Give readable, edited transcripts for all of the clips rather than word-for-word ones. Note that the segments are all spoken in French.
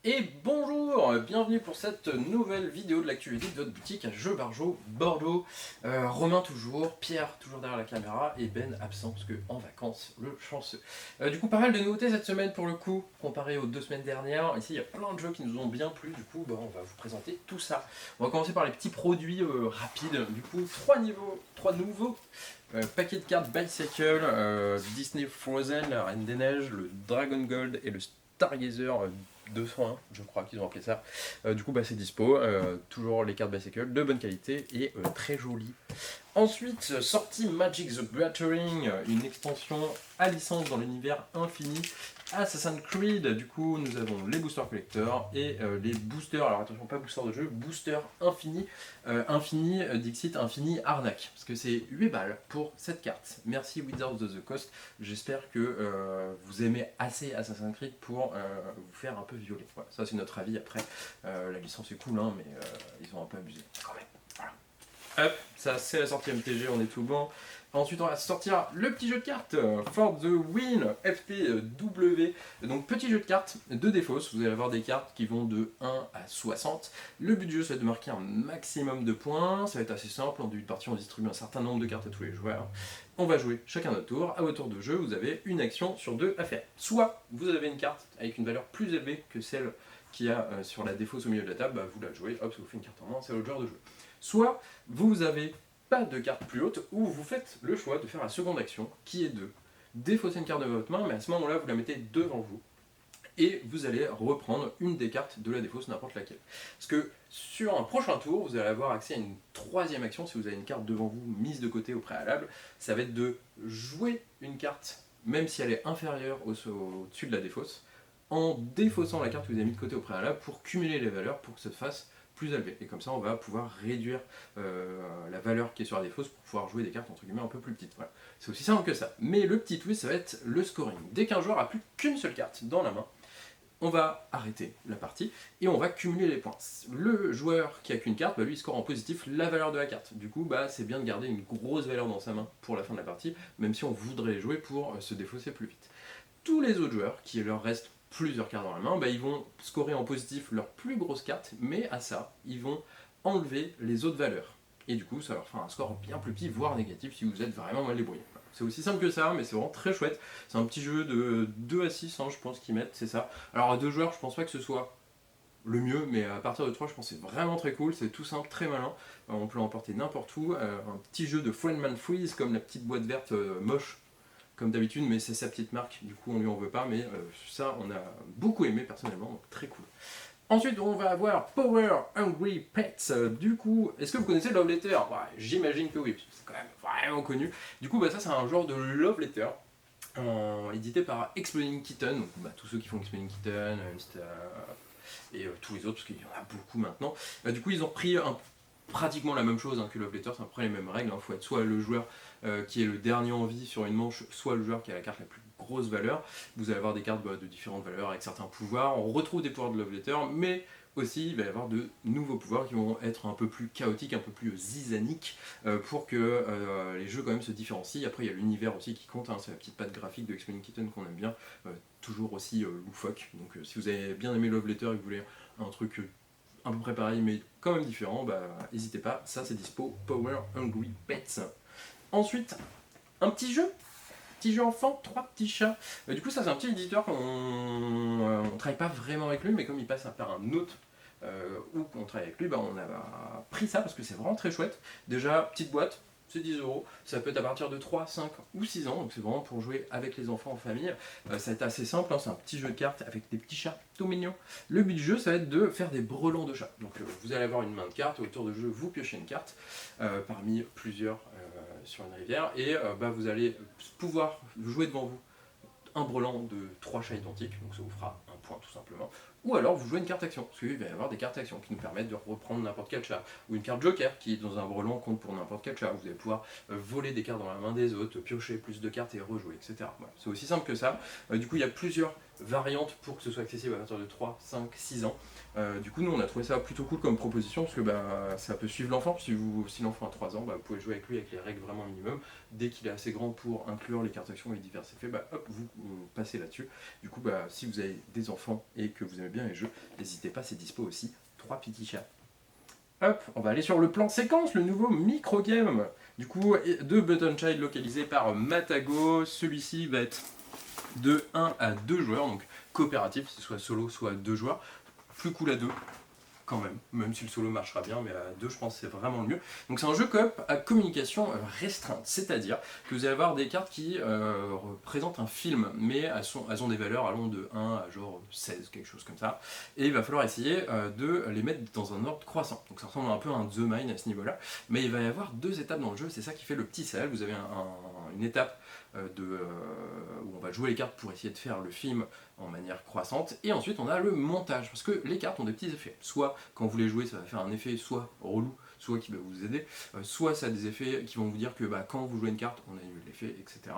Et bonjour, bienvenue pour cette nouvelle vidéo de l'actualité de votre boutique à Jeux Barjo Bordeaux. Romain toujours, Pierre toujours derrière la caméra et Ben absent parce que en vacances, le chanceux. Du coup, pas mal de nouveautés cette semaine pour le coup, comparé aux 2 semaines dernières. Ici, il y a plein de jeux qui nous ont bien plu, du coup, on va vous présenter tout ça. On va commencer par les petits produits rapides. Du coup, 3 nouveaux paquets de cartes Bicycle, Disney Frozen, la Reine des Neiges, le Dragon Gold et le Stargazer 201, je crois qu'ils ont appelé ça. Du coup, c'est dispo. Toujours les cartes Bicycle de bonne qualité et très jolies. Ensuite, sortie Magic the Gathering, une extension à licence dans l'univers infini. Assassin's Creed, du coup, nous avons les boosters collector et les boosters, alors attention, pas booster de jeu, booster infini, Dixit Infini Arnaque, parce que c'est 8 balles pour cette carte. Merci Wizards of the Coast, j'espère que vous aimez assez Assassin's Creed pour vous faire un peu violer. Voilà, ça c'est notre avis, après, la licence est cool, hein, mais ils ont un peu abusé, quand même. Voilà. Hop, ça c'est la sortie MTG, on est tout bon. Ensuite, on va sortir le petit jeu de cartes For the Win FTW. Donc, petit jeu de cartes de défausse. Vous allez avoir des cartes qui vont de 1 à 60. Le but du jeu, c'est de marquer un maximum de points. Ça va être assez simple. En début de partie, on distribue un certain nombre de cartes à tous les joueurs. On va jouer chacun notre tour. À votre tour de jeu, vous avez une action sur 2 à faire. Soit vous avez une carte avec une valeur plus élevée que celle qu'il y a sur la défausse au milieu de la table, vous la jouez, hop, ça vous fait une carte en moins, c'est votre joueur de jeu. Soit vous avez pas de carte plus haute, ou vous faites le choix de faire la seconde action, qui est de défausser une carte de votre main, mais à ce moment-là, vous la mettez devant vous, et vous allez reprendre une des cartes de la défausse, n'importe laquelle. Parce que sur un prochain tour, vous allez avoir accès à une troisième action, si vous avez une carte devant vous mise de côté au préalable, ça va être de jouer une carte, même si elle est inférieure au-dessus de la défausse, en défaussant la carte que vous avez mise de côté au préalable pour cumuler les valeurs pour que ça se fasse plus élevé. Et comme ça, on va pouvoir réduire la valeur qui est sur la défausse pour pouvoir jouer des cartes entre guillemets un peu plus petites. Voilà. C'est aussi simple que ça. Mais le petit twist, ça va être le scoring. Dès qu'un joueur a plus qu'une seule carte dans la main, on va arrêter la partie et on va cumuler les points. Le joueur qui a qu'une carte, lui, il score en positif la valeur de la carte. Du coup, c'est bien de garder une grosse valeur dans sa main pour la fin de la partie, même si on voudrait les jouer pour se défausser plus vite. Tous les autres joueurs, qui leur restent plusieurs cartes dans la main, ils vont scorer en positif leur plus grosse carte, mais à ça, ils vont enlever les autres valeurs. Et du coup, ça leur fera un score bien plus petit, voire négatif, si vous êtes vraiment mal débrouillé. Voilà. C'est aussi simple que ça, mais c'est vraiment très chouette. C'est un petit jeu de 2 à 6, je pense qu'ils mettent, c'est ça. Alors à 2 joueurs, je pense pas que ce soit le mieux, mais à partir de 3, je pense que c'est vraiment très cool, c'est tout simple, très malin. On peut l'emporter n'importe où. Un petit jeu de Friendman Freeze, comme la petite boîte verte moche comme d'habitude, mais c'est sa petite marque, du coup on lui en veut pas, mais ça on a beaucoup aimé personnellement, donc très cool. Ensuite on va avoir Power Hungry Pets, du coup, est-ce que vous connaissez Love Letter? J'imagine que oui, parce que c'est quand même vraiment connu. Du coup ça c'est un genre de Love Letter, édité par Exploding Kitten, donc tous ceux qui font Exploding Kitten, et tous les autres, parce qu'il y en a beaucoup maintenant. Du coup ils ont pris pratiquement la même chose que Love Letter, c'est à peu près les mêmes règles. Il faut être soit le joueur qui est le dernier en vie sur une manche, soit le joueur qui a la carte la plus grosse valeur. Vous allez avoir des cartes de différentes valeurs avec certains pouvoirs. On retrouve des pouvoirs de Love Letter, mais aussi il va y avoir de nouveaux pouvoirs qui vont être un peu plus chaotiques, un peu plus zizaniques, pour que les jeux quand même se différencient. Après il y a l'univers aussi qui compte, c'est la petite patte graphique de Exploding Kitten qu'on aime bien, toujours aussi loufoque. Donc si vous avez bien aimé Love Letter et que vous voulez un truc à peu près pareil mais quand même différent, n'hésitez pas, ça c'est dispo, Power Hungry Pets. Ensuite, un petit jeu enfant, 3 petits chats. Du coup ça c'est un petit éditeur qu'on travaille pas vraiment avec lui, mais comme il passe par un autre où on travaille avec lui, on a pris ça parce que c'est vraiment très chouette. Déjà, petite boîte, c'est 10 €, ça peut être à partir de 3, 5 ou 6 ans, donc c'est vraiment pour jouer avec les enfants en famille. Ça va être assez simple, c'est un petit jeu de cartes avec des petits chats tout mignons. Le but du jeu, ça va être de faire des brelans de chats. Donc vous allez avoir une main de cartes, et autour du jeu, vous piochez une carte parmi plusieurs sur une rivière, et vous allez pouvoir jouer devant vous un brelan de 3 chats identiques, donc ça vous fera un point tout simplement. Ou alors vous jouez une carte action, parce qu'il va y avoir des cartes action qui nous permettent de reprendre n'importe quel chat. Ou une carte joker qui dans un brelan compte pour n'importe quel chat. Vous allez pouvoir voler des cartes dans la main des autres, piocher plus de cartes et rejouer, etc. Voilà. C'est aussi simple que ça. Du coup il y a plusieurs variantes pour que ce soit accessible à partir de 3, 5, 6 ans. Du coup nous on a trouvé ça plutôt cool comme proposition, parce que ça peut suivre l'enfant. Si l'enfant a 3 ans, vous pouvez jouer avec lui avec les règles vraiment minimum. Dès qu'il est assez grand pour inclure les cartes actions et divers effets, hop, vous passez là-dessus. Du coup si vous avez des les enfants et que vous aimez bien les jeux, n'hésitez pas, c'est dispo aussi. 3 petits chats. Hop, on va aller sur le plan séquence, le nouveau micro-game. Du coup, 2 Button Child localisés par Matago. Celui-ci va être de 1 à 2 joueurs, donc coopératif, c'est soit solo, soit 2 joueurs. Plus cool à 2, quand même si le solo marchera bien, mais à 2 je pense que c'est vraiment le mieux. Donc c'est un jeu coop à communication restreinte, c'est-à-dire que vous allez avoir des cartes qui représentent un film, mais elles ont des valeurs allant de 1 à genre 16, quelque chose comme ça, et il va falloir essayer de les mettre dans un ordre croissant. Donc ça ressemble un peu à un The Mind à ce niveau-là, mais il va y avoir 2 étapes dans le jeu, c'est ça qui fait le petit sel. Vous avez une étape où on va jouer les cartes pour essayer de faire le film en manière croissante, et ensuite on a le montage, parce que les cartes ont des petits effets, soit quand vous les jouez ça va faire un effet soit relou, soit qui va vous aider, soit ça a des effets qui vont vous dire que quand vous jouez une carte on annule l'effet, etc.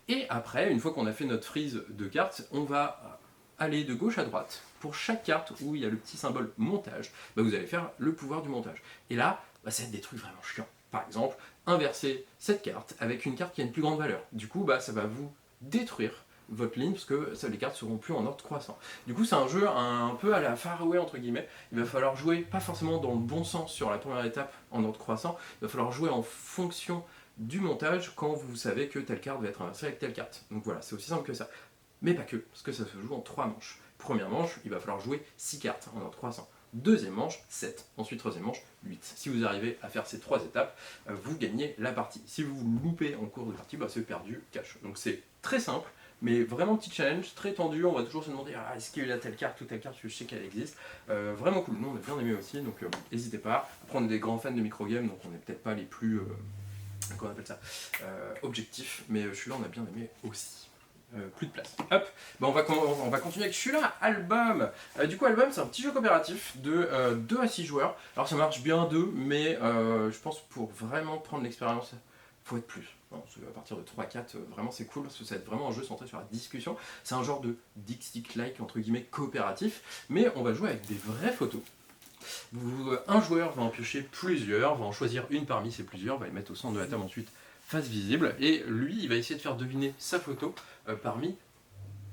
Et après, une fois qu'on a fait notre frise de cartes, on va aller de gauche à droite, pour chaque carte où il y a le petit symbole montage, vous allez faire le pouvoir du montage, et là ça va être des trucs vraiment chiants. Par exemple, inverser cette carte avec une carte qui a une plus grande valeur. Du coup, ça va vous détruire votre ligne parce que les cartes seront plus en ordre croissant. Du coup, c'est un jeu un peu à la Far Away entre guillemets. Il va falloir jouer pas forcément dans le bon sens sur la première étape en ordre croissant. Il va falloir jouer en fonction du montage quand vous savez que telle carte va être inversée avec telle carte. Donc voilà, c'est aussi simple que ça. Mais pas que, parce que ça se joue en 3 manches. Première manche, il va falloir jouer 6 cartes en ordre croissant. Deuxième manche, 7. Ensuite, troisième manche, 8. Si vous arrivez à faire ces 3 étapes, vous gagnez la partie. Si vous vous loupez en cours de partie, c'est perdu, cash. Donc c'est très simple, mais vraiment petit challenge, très tendu. On va toujours se demander est-ce qu'il y a telle carte ou telle carte, je sais qu'elle existe. Vraiment cool, nous on a bien aimé aussi, donc n'hésitez pas. Après, on est des grands fans de micro-games, donc on n'est peut-être pas les plus comment on appelle ça, objectifs, mais celui-là on a bien aimé aussi. Plus de place. Hop, on va continuer avec celui-là, Album. Du coup, Album, c'est un petit jeu coopératif de 2 à 6 joueurs. Alors ça marche bien 2, mais je pense pour vraiment prendre l'expérience, faut être plus. Bon, à partir de 3-4, vraiment c'est cool parce que ça va être vraiment un jeu centré sur la discussion. C'est un genre de Dixit-like entre guillemets coopératif, mais on va jouer avec des vraies photos. Un joueur va en piocher plusieurs, va en choisir une parmi ces plusieurs, va les mettre au centre de la table ensuite, face visible, et lui il va essayer de faire deviner sa photo parmi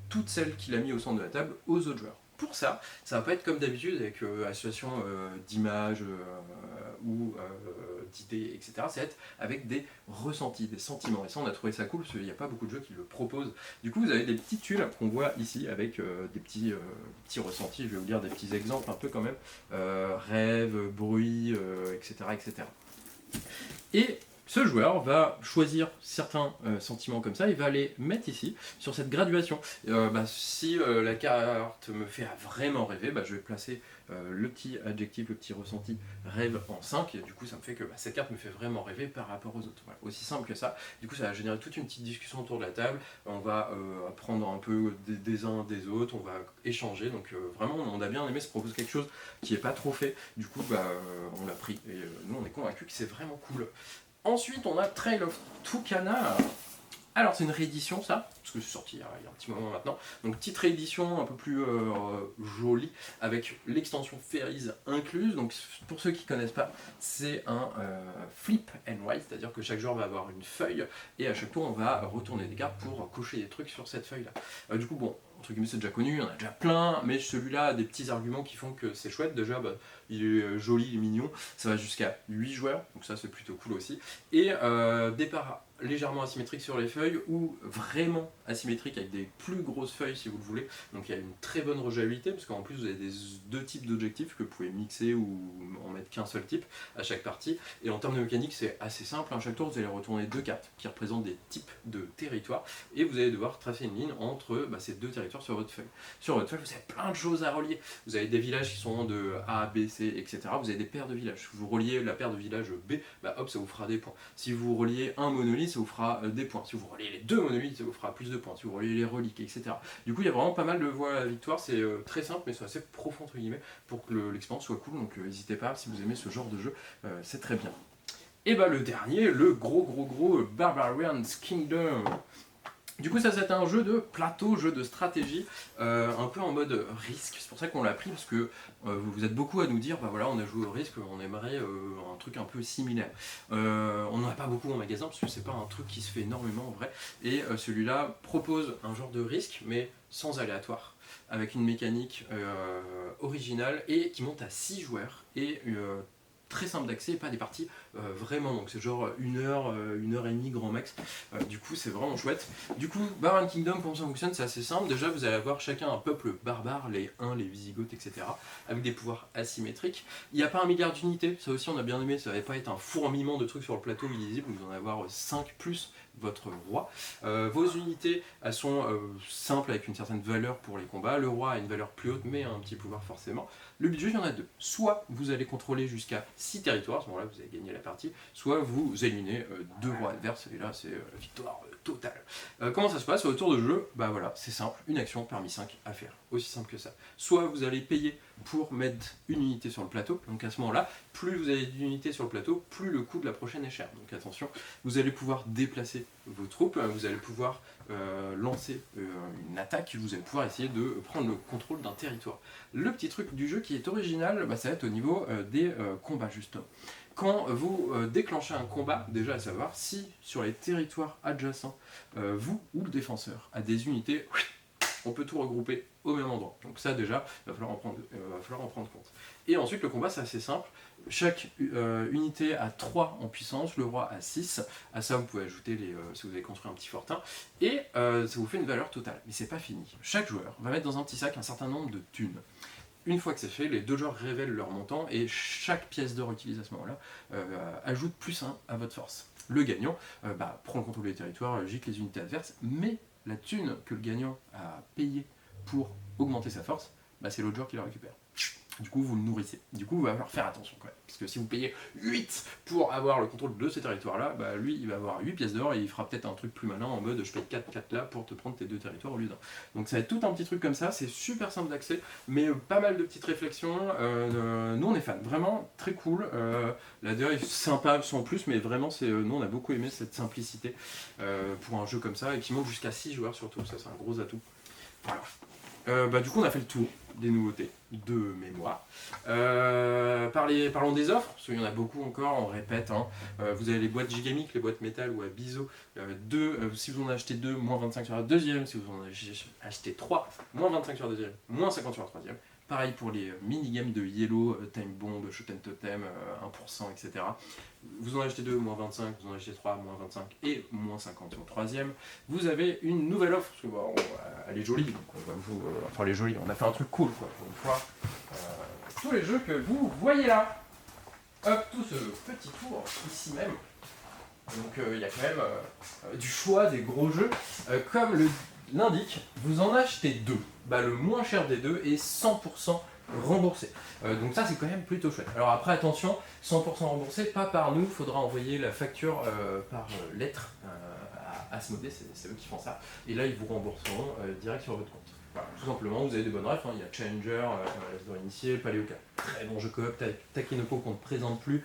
toutes celles qu'il a mis au centre de la table aux autres joueurs. Pour ça, ça va pas être comme d'habitude avec association d'images ou d'idées, etc. Ça va être avec des ressentis, des sentiments. Et ça, on a trouvé ça cool parce qu'il n'y a pas beaucoup de jeux qui le proposent. Du coup, vous avez des petites tuiles qu'on voit ici avec des petits ressentis. Je vais vous lire des petits exemples un peu quand même. Rêve, bruit, etc., etc. Et ce joueur va choisir certains sentiments comme ça et va les mettre ici, sur cette graduation. Si la carte me fait vraiment rêver, je vais placer le petit adjectif, le petit ressenti rêve en 5, et du coup ça me fait que cette carte me fait vraiment rêver par rapport aux autres. Voilà, aussi simple que ça. Du coup ça va générer toute une petite discussion autour de la table, on va apprendre un peu des uns des autres, on va échanger, donc vraiment on a bien aimé, se propose quelque chose qui n'est pas trop fait, du coup on l'a pris, et nous on est convaincus que c'est vraiment cool. Ensuite, on a Trail of Tucana. Alors, c'est une réédition, ça, parce que c'est sorti il y a un petit moment maintenant. Donc, petite réédition un peu plus jolie, avec l'extension Fairies incluse. Donc, pour ceux qui ne connaissent pas, c'est un flip and write, c'est-à-dire que chaque joueur va avoir une feuille, et à chaque tour, on va retourner des cartes pour cocher des trucs sur cette feuille-là. Du coup, bon, entre guillemets, c'est déjà connu, il y en a déjà plein, mais celui-là a des petits arguments qui font que c'est chouette. Déjà, il est joli, il est mignon, ça va jusqu'à 8 joueurs, donc ça c'est plutôt cool aussi. Et départ légèrement asymétrique sur les feuilles, ou vraiment asymétrique avec des plus grosses feuilles si vous le voulez. Donc il y a une très bonne rejouabilité, parce qu'en plus vous avez deux types d'objectifs que vous pouvez mixer ou en mettre qu'un seul type à chaque partie. Et en termes de mécanique, c'est assez simple. À chaque tour, vous allez retourner 2 cartes qui représentent des types de territoires, et vous allez devoir tracer une ligne entre ces 2 territoires sur votre feuille. Sur votre feuille, vous avez plein de choses à relier. Vous avez des villages qui sont de A, B, C, etc. Vous avez des paires de villages. Si vous reliez la paire de villages B, hop, ça vous fera des points. Si vous reliez un monolithe, ça vous fera des points. Si vous reliez les 2 monolithes, ça vous fera plus de points. Si vous reliez les reliques, etc. Du coup, il y a vraiment pas mal de voies à la victoire. C'est très simple, mais c'est assez profond, entre guillemets, pour que l'expérience soit cool. Donc n'hésitez pas, si vous aimez ce genre de jeu, c'est très bien. Et le dernier, le gros Barbarian's Kingdom. Du coup, ça c'est un jeu de plateau, jeu de stratégie, un peu en mode risque. C'est pour ça qu'on l'a pris, parce que vous êtes beaucoup à nous dire, voilà, on a joué au risque, on aimerait un truc un peu similaire. On n'en a pas beaucoup en magasin, parce que c'est pas un truc qui se fait énormément en vrai. Et celui-là propose un genre de risque, mais sans aléatoire. avec une mécanique originale et qui monte à 6 joueurs et très simple d'accès, pas des parties vraiment, donc c'est genre 1 heure et demie grand max, du coup c'est vraiment chouette. Du coup, Barbarian Kingdom, comment ça fonctionne, c'est assez simple. Déjà vous allez avoir chacun un peuple barbare, les Huns, les Visigoths, etc., avec des pouvoirs asymétriques. Il n'y a pas 1 milliard d'unités, ça aussi on a bien aimé, ça va pas être un fourmillement de trucs sur le plateau illisible, vous en avoir 5 plus votre roi. Vos unités, elles sont simples avec une certaine valeur pour les combats. Le roi a une valeur plus haute, mais a un petit pouvoir forcément. Le budget, il y en a 2. Soit vous allez contrôler jusqu'à 6 territoires, à ce moment-là vous avez gagné la partie, soit vous éliminez 2 rois adverses, et là c'est victoire totale. Comment ça se passe au tour de jeu? Bah voilà, c'est simple, une action parmi 5 à faire, aussi simple que ça. Soit vous allez payer pour mettre une unité sur le plateau, donc à ce moment-là, plus vous avez d'unités sur le plateau, plus le coût de la prochaine est cher. Donc attention, vous allez pouvoir déplacer vos troupes, vous allez pouvoir lancer une attaque, vous allez pouvoir essayer de prendre le contrôle d'un territoire. Le petit truc du jeu qui est original, bah, ça va être au niveau des combats justement. Quand vous déclenchez un combat, déjà à savoir si sur les territoires adjacents, vous ou le défenseur a des unités, on peut tout regrouper au même endroit. Donc ça déjà, il va falloir en prendre compte. Et ensuite le combat c'est assez simple. Chaque unité a 3 en puissance, le roi a 6. À ça vous pouvez ajouter si vous avez construit un petit fortin. Et ça vous fait une valeur totale. Mais c'est pas fini. Chaque joueur va mettre dans un petit sac un certain nombre de thunes. Une fois que c'est fait, les 2 joueurs révèlent leur montant et chaque pièce d'or utilisée à ce moment-là ajoute plus 1 à votre force. Le gagnant prend le contrôle des territoires, gicle les unités adverses, mais la thune que le gagnant a payée pour augmenter sa force, c'est l'autre joueur qui la récupère. Du coup, vous le nourrissez. Du coup, il va falloir faire attention quand même. Parce que si vous payez 8 pour avoir le contrôle de ces territoires-là, lui, il va avoir 8 pièces d'or et il fera peut-être un truc plus malin en mode je paye 4 là pour te prendre tes 2 territoires au lieu d'un. Donc ça va être tout un petit truc comme ça, c'est super simple d'accès, mais pas mal de petites réflexions. Nous, on est fans, vraiment très cool. La DA est sympa sans plus, mais vraiment, nous, on a beaucoup aimé cette simplicité pour un jeu comme ça et qui monte jusqu'à 6 joueurs surtout. Ça, c'est un gros atout. Voilà. Du coup, on a fait le tour des nouveautés de mémoire. Parlons des offres, parce qu'il y en a beaucoup encore, on répète. Vous avez les boîtes Gigamic, les boîtes métal ou à Biseau. Si vous en achetez 2, moins 25 sur la deuxième. Si vous en achetez 3, moins 25 sur la deuxième, moins 50 sur la troisième. Pareil pour les minigames de Yellow, Time Bomb, Shoten Totem, 1%, etc. Vous en achetez 2, moins 25, vous en achetez 3, moins 25 et moins 50 sur le troisième. Vous avez une nouvelle offre, parce que elle est jolie, donc elle est jolie, on a fait un truc cool quoi, pour une fois. Tous les jeux que vous voyez là, hop, tout ce petit tour ici même. Donc il y a quand même du choix des gros jeux. Comme l'indique, vous en achetez 2. Le moins cher des 2 est 100% remboursé. Donc ça c'est quand même plutôt chouette. Alors après attention, 100% remboursé, pas par nous, il faudra envoyer la facture par lettre à Asmodée, c'est eux qui font ça. Et là ils vous rembourseront direct sur votre compte. Voilà, tout simplement, vous avez des bonnes refs, il y a Challenger, L'Asdor Initié, Paléoka, très bon jeu coop, Takenoko qu'on ne présente plus,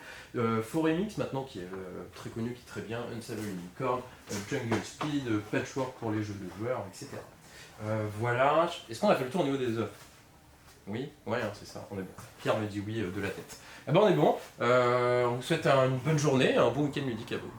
Foremix maintenant qui est très connu, qui est très bien, Unsable Unicorn, Jungle Speed, Patchwork pour les jeux de joueurs, etc. Voilà, est-ce qu'on a fait le tour au niveau des offres? Oui, ouais, c'est ça, on est bon. Pierre me dit oui de la tête. On est bon, on vous souhaite une bonne journée, un bon week-end ludique à vous.